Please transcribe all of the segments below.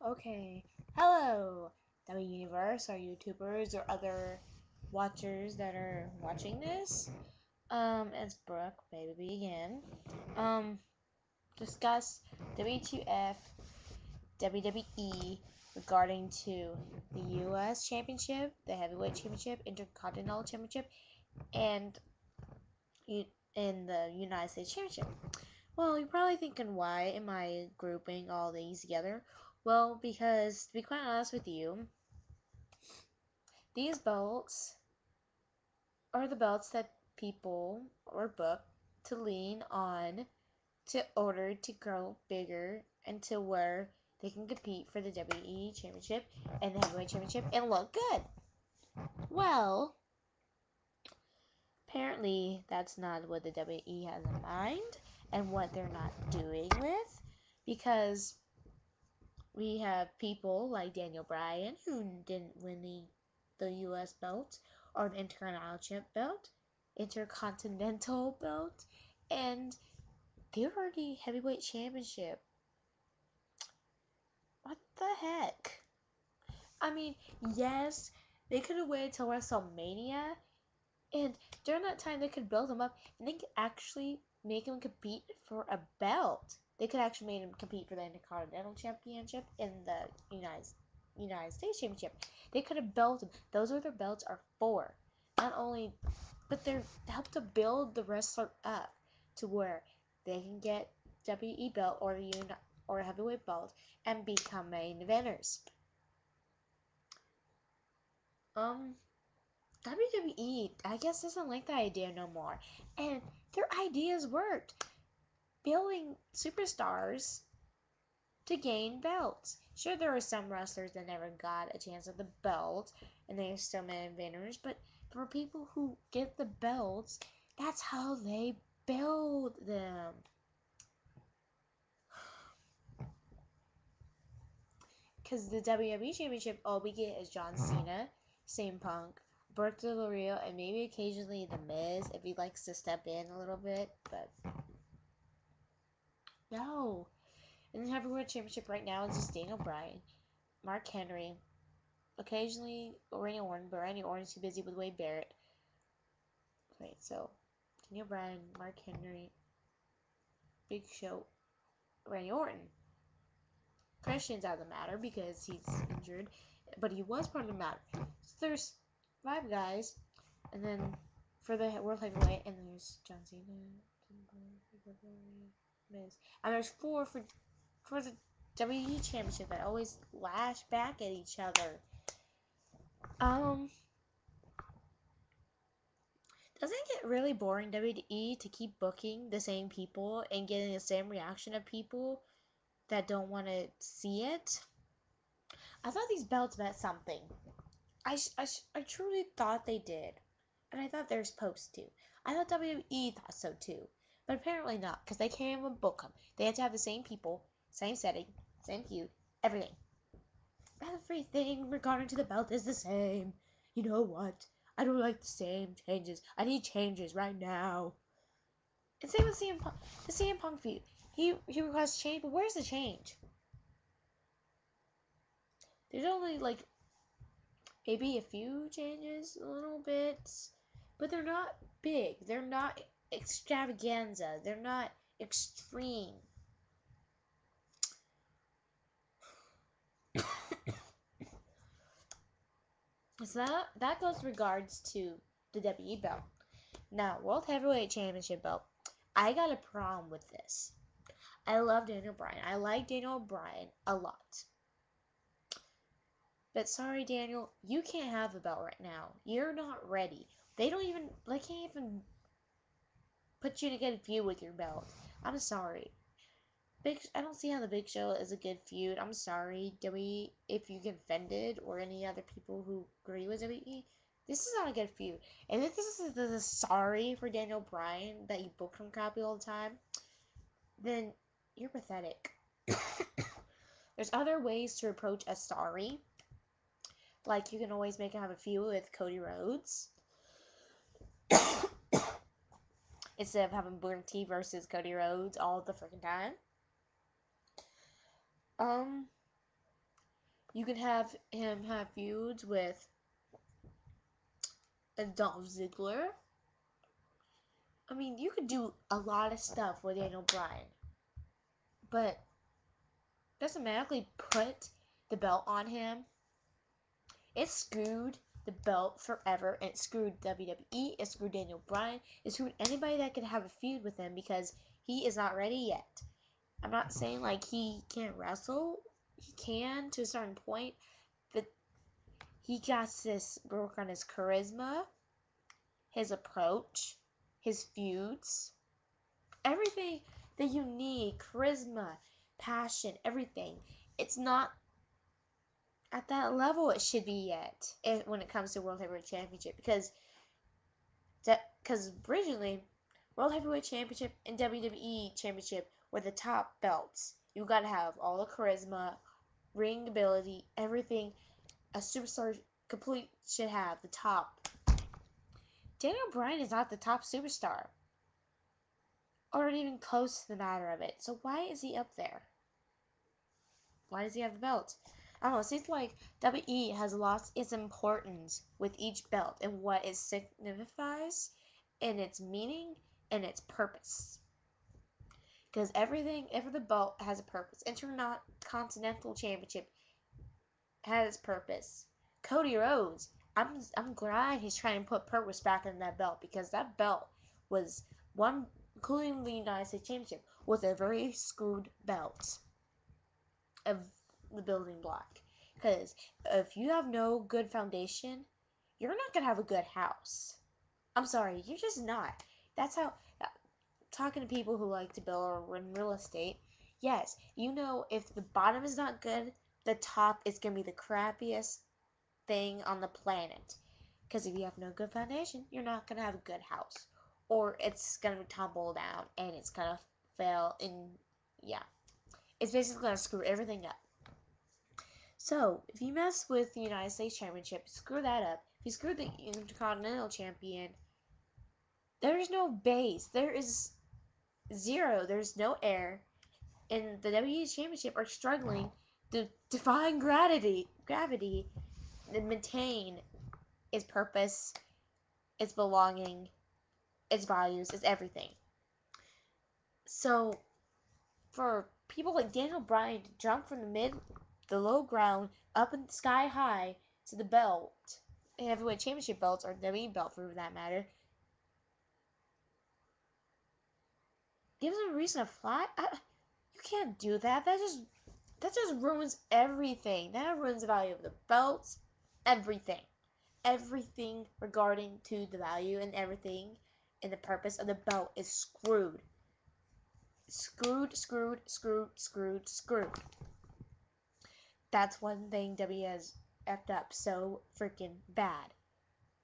Okay. Hello, W Universe, or YouTubers, or other watchers that are watching this. It's Brooke, baby, again. Um, discuss WTF, WWE regarding to the U.S. Championship, the Heavyweight Championship, Intercontinental Championship, and in the United States Championship. Well, you're probably thinking, why am I grouping all these together? Well, because to be quite honest with you, these belts are the belts that people are booked to lean on to order to grow bigger and to where they can compete for the WWE Championship and the Heavyweight Championship and look good. Well, apparently that's not what the WWE has in mind and what they're not doing with, because we have people like Daniel Bryan who didn't win the U.S. belt or the Intercontinental belt, and they're already heavyweight championship. What the heck? I mean, yes, they could have waited till WrestleMania, and during that time they could build them up, and they could actually make them compete for a belt. They could actually make them compete for the Intercontinental Championship and the United States Championship. They could have built them. Those are their belts are for. Not only, but they're help to build the wrestler up to where they can get WWE belt or or a heavyweight belt and become main eventers. WWE, I guess, doesn't like that idea no more, and their ideas worked, building superstars to gain belts. Sure, there were some wrestlers that never got a chance at the belt, and they are still main eventers, but for people who get the belts, that's how they build them. Because the WWE Championship, all we get is John Cena, CM Punk, Bert Del Rio, and maybe occasionally The Miz if he likes to step in a little bit, but no. And the Heavyweight Championship right now is just Daniel Bryan, Mark Henry, occasionally Randy Orton, but Randy Orton's too busy with Wade Barrett. Wait, so Daniel Bryan, Mark Henry, Big Show, Randy Orton. Christian's out of the matter because he's injured, but he was part of the matter. So there's 5 guys, and then for the World Heavyweight, and there's John Cena, Miz, and there's 4 for the WWE Championship that always lash back at each other. Doesn't it get really boring, WWE, to keep booking the same people and getting the same reaction of people that don't want to see it? I thought these belts meant something. I truly thought they did. And I thought they were supposed to. I thought WWE thought so too. But apparently not, because they can't even book them. They had to have the same people, same setting, same feud, everything. Everything regarding to the belt is the same. You know what? I don't like the same changes. I need changes right now. And same with CM Punk. The CM Punk feud. He requests change, but where's the change? There's only like maybe a few changes, a little bit, but they're not big. They're not extravaganza. They're not extreme. So that goes regards to the WWE belt. Now, World Heavyweight Championship belt. I got a problem with this. I love Daniel Bryan. I like Daniel Bryan a lot. But sorry, Daniel, you can't have the belt right now. You're not ready. They can't even put you in a good feud with your belt. I'm sorry. I don't see how the Big Show is a good feud. I'm sorry, WWE, if you get offended or any other people who agree with WWE. This is not a good feud. And if this is sorry for Daniel Bryan that you booked him crappy all the time, then you're pathetic. There's other ways to approach a sorry. Like, you can always make him have a feud with Cody Rhodes. Instead of having Booker T versus Cody Rhodes all the freaking time. You can have him have feuds with Dolph Ziggler. I mean, you could do a lot of stuff with Daniel Bryan, but doesn't magically put the belt on him. It screwed the belt forever, and it screwed WWE, it screwed Daniel Bryan, it screwed anybody that could have a feud with him because he is not ready yet. I'm not saying like he can't wrestle. He can to a certain point, but he got this work on his charisma, his approach, his feuds, everything that you need, charisma, passion, everything. It's not at that level it should be yet when it comes to World Heavyweight Championship because originally World Heavyweight Championship and WWE Championship were the top belts. You gotta have all the charisma, ring ability, everything a superstar complete should have, the top. Daniel Bryan is not the top superstar. Or even close to the matter of it. So why is he up there? Why does he have the belt? I don't know, it seems like WWE has lost its importance with each belt and what it signifies and its meaning and its purpose. Because every belt has a purpose. Intercontinental Championship has purpose. Cody Rhodes, I'm glad he's trying to put purpose back in that belt because that belt was one, including the United States Championship, was a very screwed belt of the building block. Because if you have no good foundation, you're not gonna have a good house. I'm sorry, you're just not. That's how. Talking to people who like to build or run real estate, yes, you know if the bottom is not good, the top is gonna be the crappiest thing on the planet. Because if you have no good foundation, you're not gonna have a good house, or it's gonna tumble down and it's gonna fail. And yeah, it's basically gonna screw everything up. So, if you mess with the United States Championship, screw that up. If you screw the Intercontinental Champion, there is no base. There is zero. There's no air. And the WWE Championship are struggling to defy gravity and maintain its purpose, its belonging, its values, its everything. So, for people like Daniel Bryan to jump from the low ground up in the sky high to the belt, heavyweight championship belts, or WWE belt for that matter, gives them a reason to fly. You can't do that. That just ruins everything. That ruins the value of the belts, everything. Everything regarding to the value and everything and the purpose of the belt is screwed. Screwed. That's one thing W has effed up so freaking bad,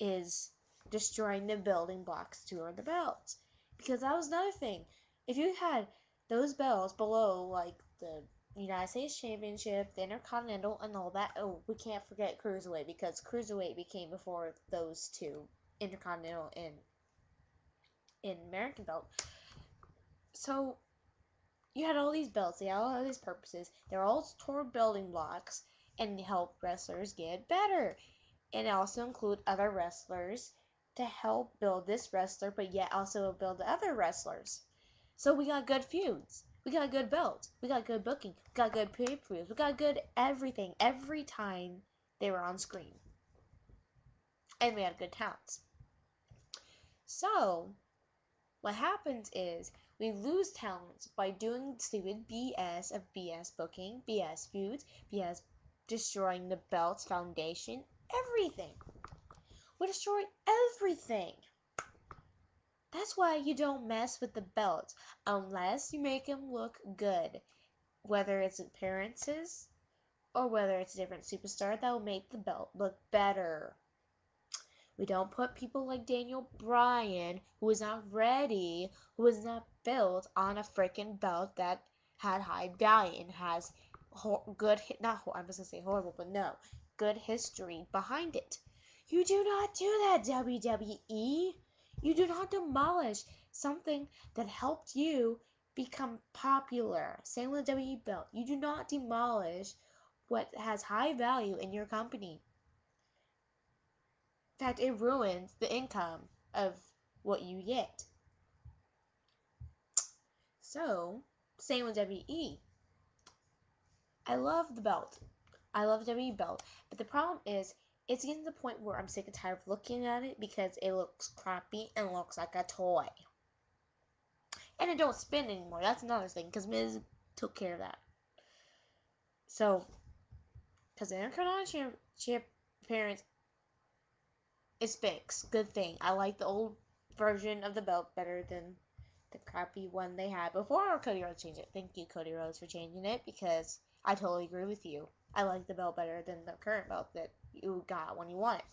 is destroying the building blocks to the belts. Because that was another thing. If you had those belts below, like the United States Championship, the Intercontinental, and all that, oh, we can't forget Cruiserweight, because Cruiserweight became before those two, Intercontinental and American belt. So, you had all these belts, they all had these purposes, they're all toward building blocks, and help wrestlers get better. And also include other wrestlers to help build this wrestler, but yet also build the other wrestlers. So we got good feuds, we got good belts, we got good booking, we got good pay-per-views, we got good everything every time they were on screen. And we had good talents. So, what happens is, we lose talents by doing stupid BS of BS booking, BS feuds, BS destroying the belt's foundation, everything. We destroy everything. That's why you don't mess with the belts unless you make them look good. Whether it's appearances or whether it's a different superstar, that will make the belt look better. We don't put people like Daniel Bryan, who is not ready, who is not built on a freaking belt that had high value and has good, not I was gonna say horrible, but no, good history behind it. You do not do that, WWE. You do not demolish something that helped you become popular. Same with the WWE belt. You do not demolish what has high value in your company. In fact, it ruins the income of what you get. So, same with WWE. I love the belt. I love the WWE belt. But the problem is, it's getting to the point where I'm sick and tired of looking at it because it looks crappy and looks like a toy. And it don't spin anymore. That's another thing, because Miz took care of that. So, because the Intercontinental Championship appearance is fixed. Good thing. I like the old version of the belt better than the crappy one they had before Cody Rhodes changed it. Thank you, Cody Rhodes, for changing it, because I totally agree with you. I like the belt better than the current belt that you got when you won it.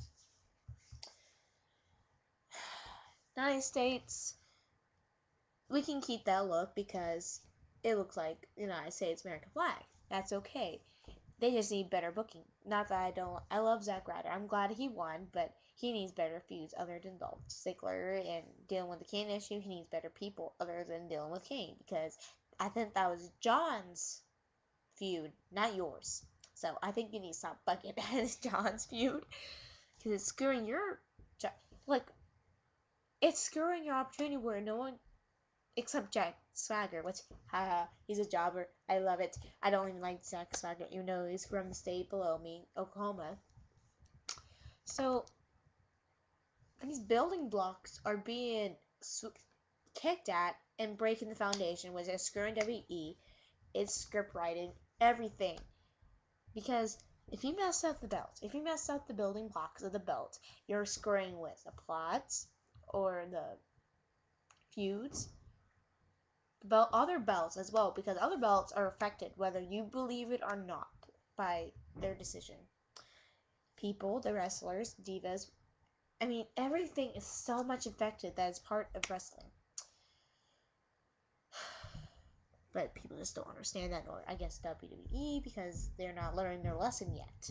United States, we can keep that look because it looks like the United States American flag. That's okay. They just need better booking. Not that I don't. I love Zack Ryder. I'm glad he won, but he needs better feuds other than Dolph Ziggler and dealing with the Kane issue. He needs better people other than dealing with Kane, because I think that was John's feud, not yours. So I think you need to stop bugging at it's John's feud, because it's screwing your like it's screwing your opportunity where no one except Jack Swagger, which, haha, he's a jobber. I love it. I don't even like Jack Swagger, even though he's from the state below me, Oklahoma. So, these building blocks are being kicked at and breaking the foundation, which is screwing WE. It's script writing, everything. Because if you mess up the belt, if you mess up the building blocks of the belt, you're screwing with the plots or the feuds. Other belts as well, because other belts are affected whether you believe it or not by their decision. People, the wrestlers, divas, I mean, everything is so much affected that is part of wrestling. But people just don't understand that, or I guess WWE, because they're not learning their lesson yet.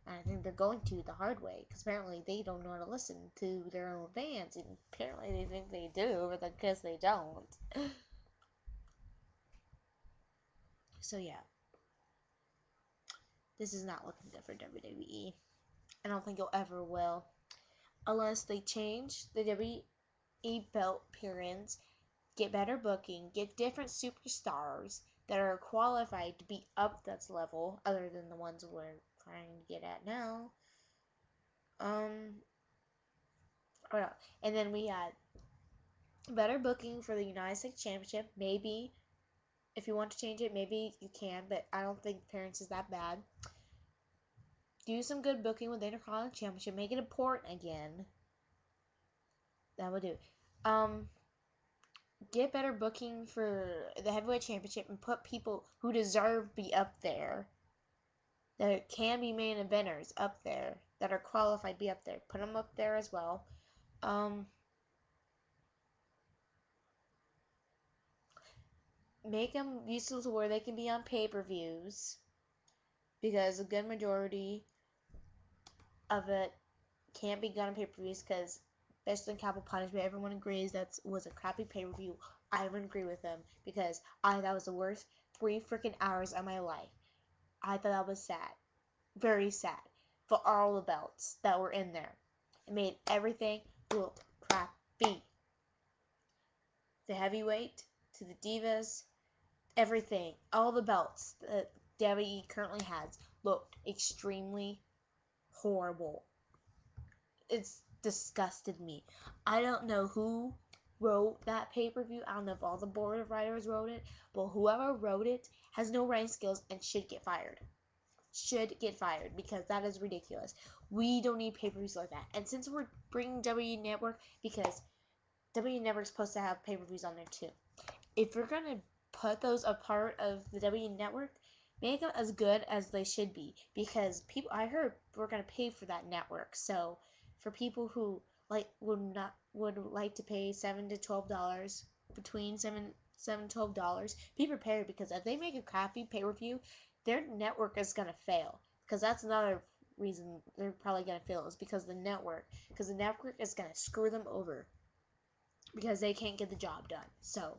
And I think they're going to the hard way, because apparently they don't know how to listen to their own fans, and apparently they think they do, but I guess they don't. So yeah, this is not looking good for WWE. I don't think it ever will, unless they change the WWE belt appearance, get better booking, get different superstars that are qualified to be up that level, other than the ones we're trying to get at now. And then we had better booking for the United States Championship. Maybe if you want to change it, maybe you can, but I don't think the appearance is that bad. Do some good booking with the Intercontinental Championship. Make it important again. That would do. Get better booking for the Heavyweight Championship and put people who deserve to be up there, that can be main eventers up there, that are qualified to be up there. Put them up there as well. Make them useful to where they can be on pay-per-views, because a good majority of it can't be done on pay-per-views, because especially in Capital Punishment, everyone agrees that was a crappy pay-per-view. I would agree with them, because I thought it was the worst 3 freaking hours of my life. I thought that was sad. Very sad. For all the belts that were in there. It made everything look crappy. The heavyweight, to the divas, everything. All the belts that WWE currently has looked extremely horrible. It's disgusted me. I don't know who wrote that pay-per-view. I don't know if all the board of writers wrote it, but whoever wrote it has no writing skills and should get fired. Should get fired, because that is ridiculous. We don't need pay-per-views like that. And since we're bringing WWE Network, because WWE Network's supposed to have pay-per-views on there too. If you're gonna put those a part of the WWE Network, make them as good as they should be, because people, I heard we're gonna pay for that network. So for people who would like to pay $7 to $12, between $7 to $12, be prepared, because if they make a crappy pay-per-view, their network is gonna fail. Because that's another reason they're probably gonna fail, is because the network is gonna screw them over, because they can't get the job done. So,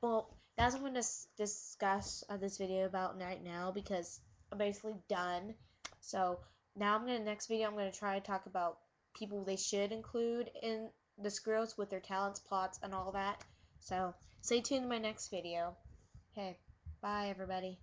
well, that's what I'm going to discuss this video about right now, because basically done. So now next video I'm gonna try to talk about people they should include in the scripts with their talents, plots, and all that. So stay tuned to my next video. Okay, bye everybody.